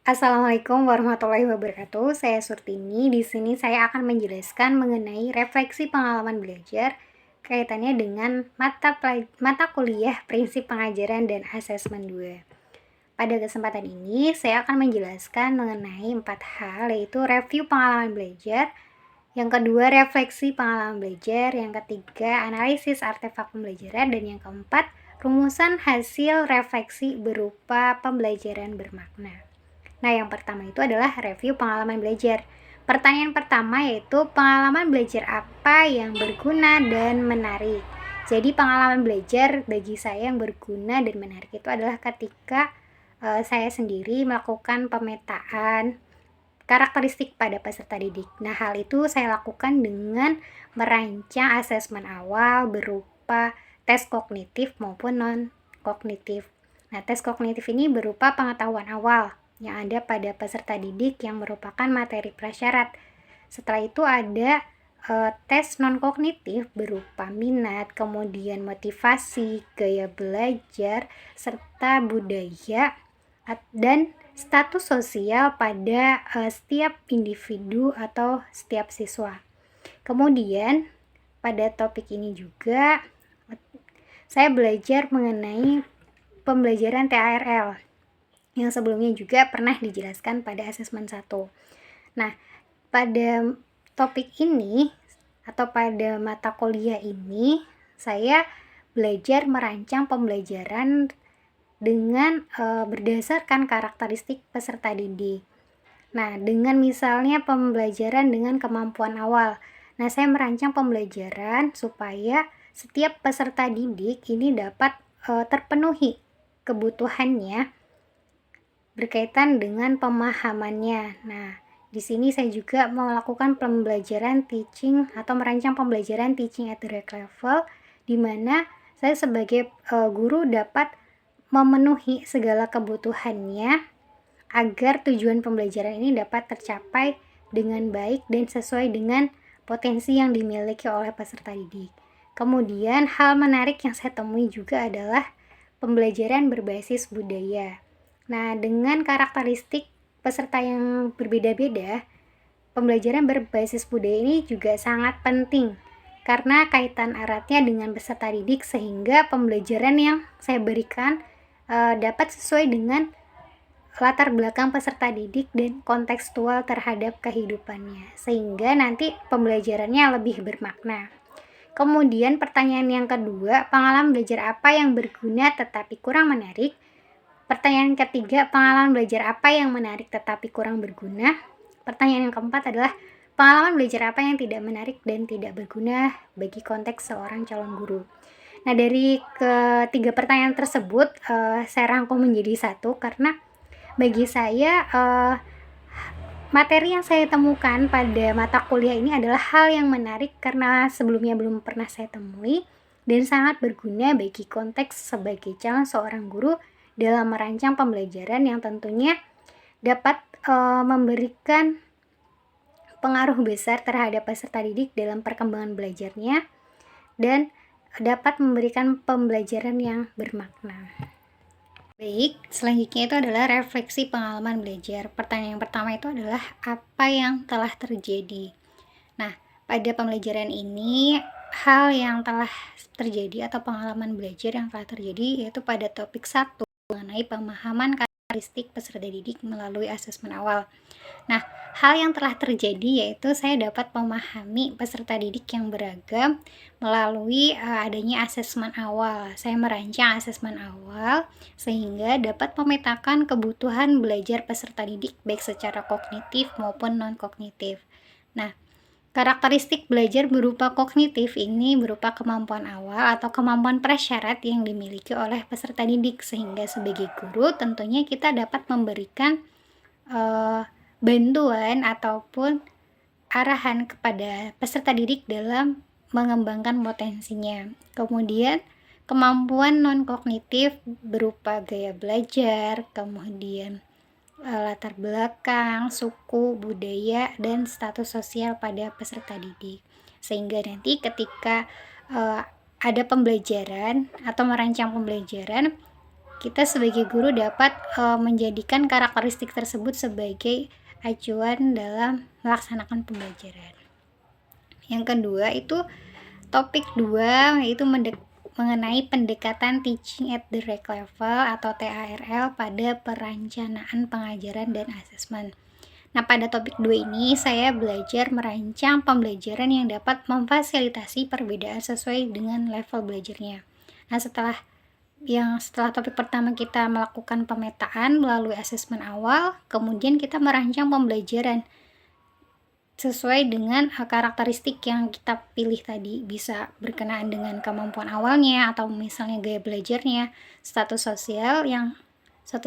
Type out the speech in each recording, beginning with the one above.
Assalamualaikum warahmatullahi wabarakatuh. Saya Surtini. Di sini saya akan menjelaskan mengenai refleksi pengalaman belajar kaitannya dengan mata kuliah Prinsip Pengajaran dan Asesmen 2. Pada kesempatan ini, saya akan menjelaskan mengenai 4 hal, yaitu review pengalaman belajar, yang kedua refleksi pengalaman belajar, yang ketiga analisis artefak pembelajaran, dan yang keempat rumusan hasil refleksi berupa pembelajaran bermakna. Nah, yang pertama itu adalah review pengalaman belajar. Pertanyaan pertama yaitu pengalaman belajar apa yang berguna dan menarik. Jadi pengalaman belajar bagi saya yang berguna dan menarik itu adalah ketika saya sendiri melakukan pemetaan karakteristik pada peserta didik. Nah, hal itu saya lakukan dengan merancang asesmen awal berupa tes kognitif maupun non-kognitif. Nah, tes kognitif ini berupa pengetahuan awal yang ada pada peserta didik yang merupakan materi prasyarat. Setelah itu ada tes non-kognitif berupa minat, kemudian motivasi, gaya belajar, serta budaya dan status sosial pada setiap individu atau setiap siswa. Kemudian pada topik ini juga saya belajar mengenai pembelajaran TARL yang sebelumnya juga pernah dijelaskan pada asesmen 1. Nah, pada topik ini atau pada mata kuliah ini saya belajar merancang pembelajaran dengan berdasarkan karakteristik peserta didik. Nah, dengan misalnya pembelajaran dengan kemampuan awal. Nah, saya merancang pembelajaran supaya setiap peserta didik ini dapat terpenuhi kebutuhannya berkaitan dengan pemahamannya. Nah, di sini saya juga melakukan pembelajaran teaching atau merancang pembelajaran teaching at the direct level, di mana saya sebagai guru dapat memenuhi segala kebutuhannya agar tujuan pembelajaran ini dapat tercapai dengan baik dan sesuai dengan potensi yang dimiliki oleh peserta didik. Kemudian hal menarik yang saya temui juga adalah pembelajaran berbasis budaya. Nah, dengan karakteristik peserta yang berbeda-beda, pembelajaran berbasis budaya ini juga sangat penting karena kaitan eratnya dengan peserta didik, sehingga pembelajaran yang saya berikan dapat sesuai dengan latar belakang peserta didik dan kontekstual terhadap kehidupannya, sehingga nanti pembelajarannya lebih bermakna. Kemudian pertanyaan yang kedua, pengalaman belajar apa yang berguna tetapi kurang menarik? Pertanyaan ketiga, pengalaman belajar apa yang menarik tetapi kurang berguna? Pertanyaan yang keempat adalah pengalaman belajar apa yang tidak menarik dan tidak berguna bagi konteks seorang calon guru. Nah, dari ketiga pertanyaan tersebut saya rangkum menjadi satu karena bagi saya materi yang saya temukan pada mata kuliah ini adalah hal yang menarik karena sebelumnya belum pernah saya temui dan sangat berguna bagi konteks sebagai calon seorang guru dalam merancang pembelajaran yang tentunya dapat memberikan pengaruh besar terhadap peserta didik dalam perkembangan belajarnya dan dapat memberikan pembelajaran yang bermakna. Baik, selanjutnya itu adalah refleksi pengalaman belajar. Pertanyaan yang pertama itu adalah apa yang telah terjadi. Nah, pada pembelajaran ini hal yang telah terjadi atau pengalaman belajar yang telah terjadi yaitu pada topik 1 mengenai pemahaman karakteristik peserta didik melalui asesmen awal. Nah, hal yang telah terjadi yaitu saya dapat memahami peserta didik yang beragam melalui adanya asesmen awal. Saya merancang asesmen awal sehingga dapat memetakan kebutuhan belajar peserta didik baik secara kognitif maupun non-kognitif. Nah, karakteristik belajar berupa kognitif ini berupa kemampuan awal atau kemampuan prasyarat yang dimiliki oleh peserta didik, sehingga sebagai guru tentunya kita dapat memberikan bantuan ataupun arahan kepada peserta didik dalam mengembangkan potensinya. Kemudian kemampuan non-kognitif berupa gaya belajar, kemudian latar belakang, suku, budaya, dan status sosial pada peserta didik. Sehingga nanti ketika ada pembelajaran atau merancang pembelajaran, kita sebagai guru dapat menjadikan karakteristik tersebut sebagai acuan dalam melaksanakan pembelajaran. Yang kedua itu topik 2, yaitu mengenai pendekatan teaching at the right level atau TARL pada perencanaan pengajaran dan asesmen. Nah, pada topik 2 ini saya belajar merancang pembelajaran yang dapat memfasilitasi perbedaan sesuai dengan level belajarnya. Nah, setelah topik pertama kita melakukan pemetaan melalui asesmen awal, kemudian kita merancang pembelajaran sesuai dengan karakteristik yang kita pilih tadi, bisa berkenaan dengan kemampuan awalnya atau misalnya gaya belajarnya, status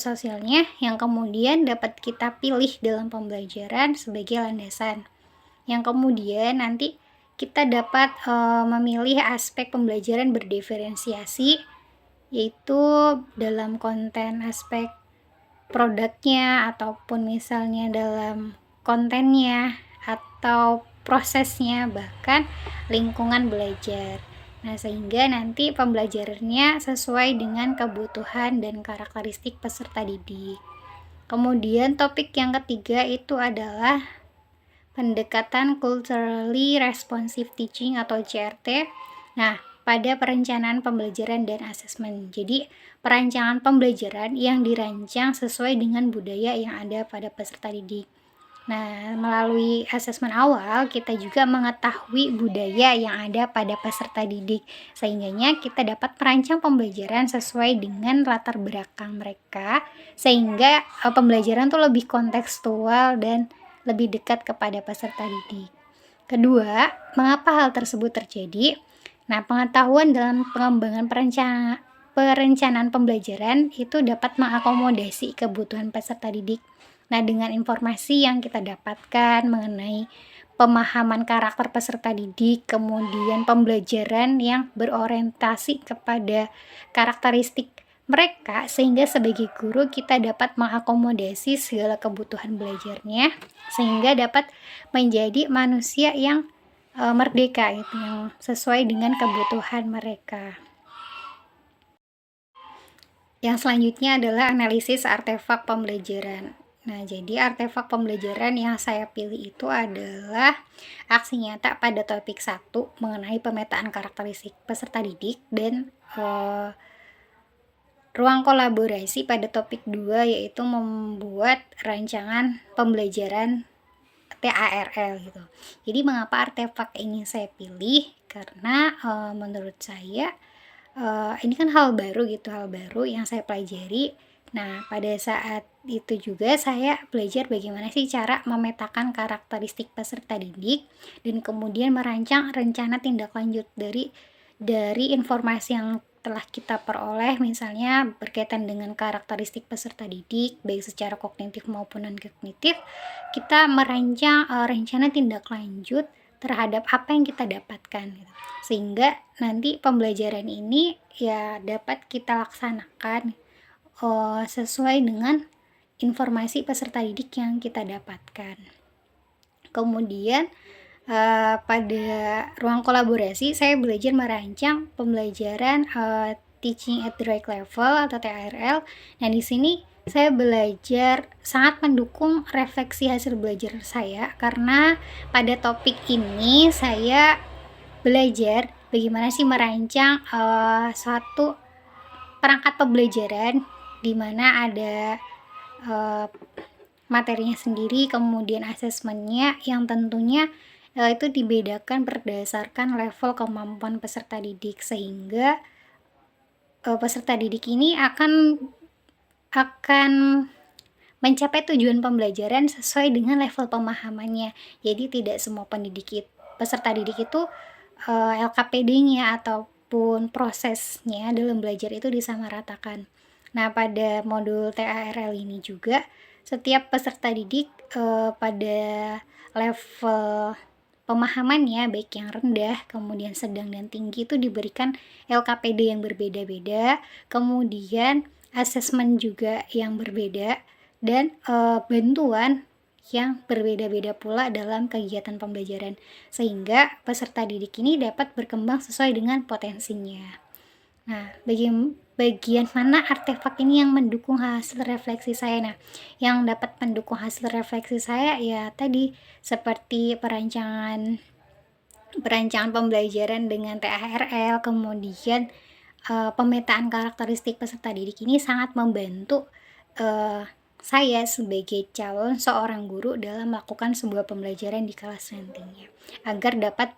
sosialnya yang kemudian dapat kita pilih dalam pembelajaran sebagai landasan. Yang kemudian nanti kita dapat memilih aspek pembelajaran berdiferensiasi, yaitu dalam konten aspek produknya ataupun misalnya dalam kontennya atau prosesnya, bahkan lingkungan belajar. Nah, sehingga nanti pembelajarannya sesuai dengan kebutuhan dan karakteristik peserta didik. Kemudian topik yang ketiga itu adalah pendekatan culturally responsive teaching atau CRT. Nah, pada perencanaan pembelajaran dan asesmen. Jadi, perancangan pembelajaran yang dirancang sesuai dengan budaya yang ada pada peserta didik. Nah, melalui asesmen awal, kita juga mengetahui budaya yang ada pada peserta didik, sehingga kita dapat merancang pembelajaran sesuai dengan latar belakang mereka, sehingga pembelajaran tuh lebih kontekstual dan lebih dekat kepada peserta didik. Kedua, mengapa hal tersebut terjadi? Nah, pengetahuan dalam pengembangan perencanaan pembelajaran itu dapat mengakomodasi kebutuhan peserta didik. Nah, dengan informasi yang kita dapatkan mengenai pemahaman karakter peserta didik, kemudian pembelajaran yang berorientasi kepada karakteristik mereka, sehingga sebagai guru kita dapat mengakomodasi segala kebutuhan belajarnya, sehingga dapat menjadi manusia yang merdeka, gitu, yang sesuai dengan kebutuhan mereka. Yang selanjutnya adalah analisis artefak pembelajaran. Nah, jadi artefak pembelajaran yang saya pilih itu adalah aksi nyata pada topik 1 mengenai pemetaan karakteristik peserta didik dan ruang kolaborasi pada topik 2, yaitu membuat rancangan pembelajaran TARL gitu. Jadi mengapa artefak ini saya pilih? Karena menurut saya ini kan hal baru yang saya pelajari. Nah, pada saat itu juga saya belajar bagaimana sih cara memetakan karakteristik peserta didik dan kemudian merancang rencana tindak lanjut dari informasi yang telah kita peroleh, misalnya berkaitan dengan karakteristik peserta didik baik secara kognitif maupun non kognitif. Kita merancang rencana tindak lanjut terhadap apa yang kita dapatkan gitu. Sehingga nanti pembelajaran ini ya dapat kita laksanakan sesuai dengan informasi peserta didik yang kita dapatkan. Kemudian pada ruang kolaborasi saya belajar merancang pembelajaran teaching at the right level atau TARL. Nah, di sini saya belajar sangat mendukung refleksi hasil belajar saya, karena pada topik ini saya belajar bagaimana sih merancang suatu perangkat pembelajaran di mana ada materinya sendiri, kemudian asesmennya yang tentunya itu dibedakan berdasarkan level kemampuan peserta didik, sehingga peserta didik ini akan mencapai tujuan pembelajaran sesuai dengan level pemahamannya. Jadi tidak semua peserta didik itu LKPD-nya ataupun prosesnya dalam belajar itu disamaratakan. Nah, pada modul TARL ini juga setiap peserta didik pada level pemahamannya baik yang rendah, kemudian sedang dan tinggi itu diberikan LKPD yang berbeda-beda, kemudian asesmen juga yang berbeda, dan bantuan yang berbeda-beda pula dalam kegiatan pembelajaran, sehingga peserta didik ini dapat berkembang sesuai dengan potensinya. Nah, bagian mana artefak ini yang mendukung hasil refleksi saya? Nah, yang dapat mendukung hasil refleksi saya ya tadi, seperti perancangan perancangan pembelajaran dengan THRL, kemudian, pemetaan karakteristik peserta didik ini sangat membantu, saya sebagai calon seorang guru dalam melakukan sebuah pembelajaran di kelas nantinya, agar dapat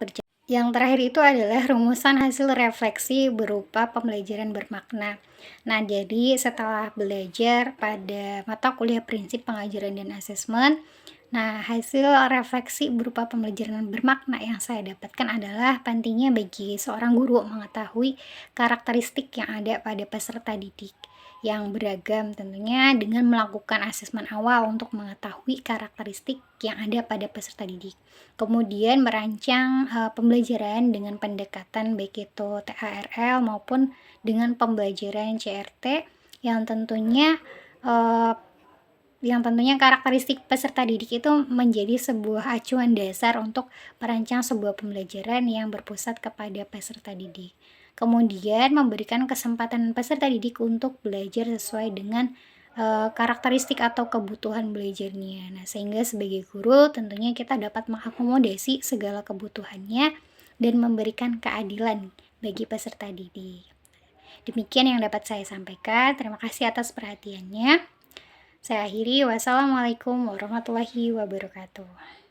yang terakhir itu adalah rumusan hasil refleksi berupa pembelajaran bermakna. Nah, jadi setelah belajar pada mata kuliah prinsip pengajaran dan asesmen, nah hasil refleksi berupa pembelajaran bermakna yang saya dapatkan adalah pentingnya bagi seorang guru mengetahui karakteristik yang ada pada peserta didik yang beragam, tentunya dengan melakukan asesmen awal untuk mengetahui karakteristik yang ada pada peserta didik. Kemudian merancang, pembelajaran dengan pendekatan baik itu THRL maupun dengan pembelajaran CRT yang tentunya, eee, karakteristik peserta didik itu menjadi sebuah acuan dasar untuk merancang sebuah pembelajaran yang berpusat kepada peserta didik. Kemudian memberikan kesempatan peserta didik untuk belajar sesuai dengan, karakteristik atau kebutuhan belajarnya. Nah, sehingga sebagai guru tentunya kita dapat mengakomodasi segala kebutuhannya dan memberikan keadilan bagi peserta didik. Demikian yang dapat saya sampaikan. Terima kasih atas perhatiannya. Saya akhiri, wassalamualaikum warahmatullahi wabarakatuh.